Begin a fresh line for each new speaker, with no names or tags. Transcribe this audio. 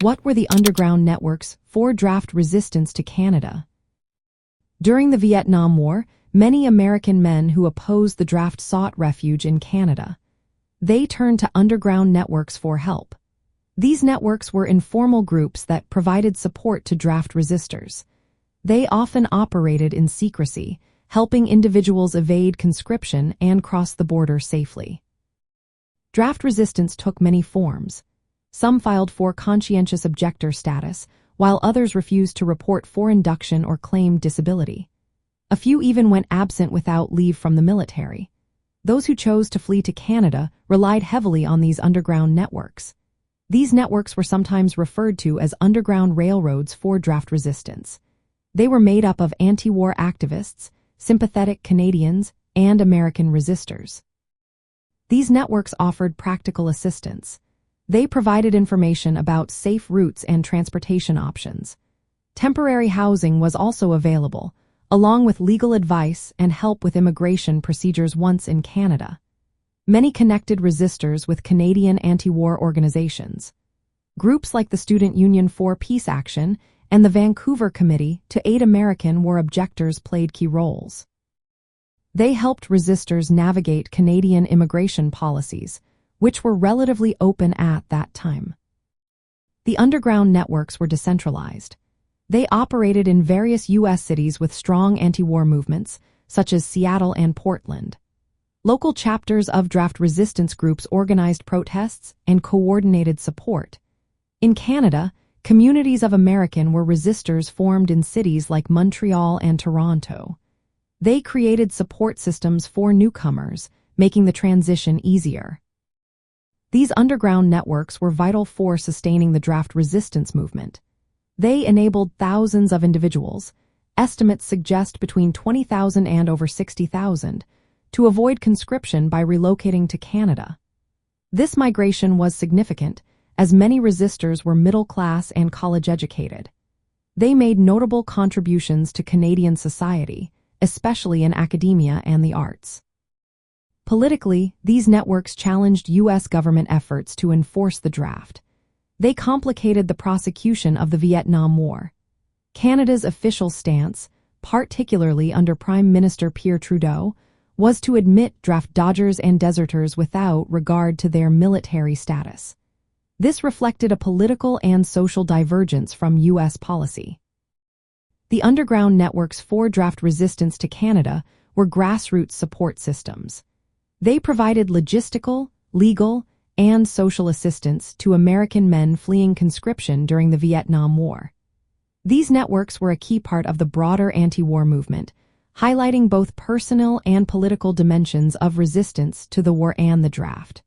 What were the underground networks for draft resistance to Canada? During the Vietnam War, many American men who opposed the draft sought refuge in Canada. They turned to underground networks for help. These networks were informal groups that provided support to draft resistors. They often operated in secrecy, helping individuals evade conscription and cross the border safely. Draft resistance took many forms. Some filed for conscientious objector status, while others refused to report for induction or claimed disability. A few even went absent without leave from the military. Those who chose to flee to Canada relied heavily on these underground networks. These networks were sometimes referred to as underground railroads for draft resistance. They were made up of anti-war activists, sympathetic Canadians, and American resistors. These networks offered practical assistance. They provided information about safe routes and transportation options. Temporary housing was also available, along with legal advice and help with immigration procedures once in Canada. Many connected resistors with Canadian anti-war organizations. Groups like the Student Union for Peace Action and the Vancouver Committee to Aid American War Objectors played key roles. They helped resistors navigate Canadian immigration policies, which were relatively open at that time. The underground networks were decentralized. They operated in various U.S. cities with strong anti-war movements, such as Seattle and Portland. Local chapters of draft resistance groups organized protests and coordinated support. In Canada, communities of American war resistors formed in cities like Montreal and Toronto. They created support systems for newcomers, making the transition easier. These underground networks were vital for sustaining the draft resistance movement. They enabled thousands of individuals, estimates suggest between 20,000 and over 60,000, to avoid conscription by relocating to Canada. This migration was significant, as many resistors were middle-class and college-educated. They made notable contributions to Canadian society, especially in academia and the arts. Politically, these networks challenged U.S. government efforts to enforce the draft. They complicated the prosecution of the Vietnam War. Canada's official stance, particularly under Prime Minister Pierre Trudeau, was to admit draft dodgers and deserters without regard to their military status. This reflected a political and social divergence from U.S. policy. The underground networks for draft resistance to Canada were grassroots support systems. They provided logistical, legal, and social assistance to American men fleeing conscription during the Vietnam War. These networks were a key part of the broader anti-war movement, highlighting both personal and political dimensions of resistance to the war and the draft.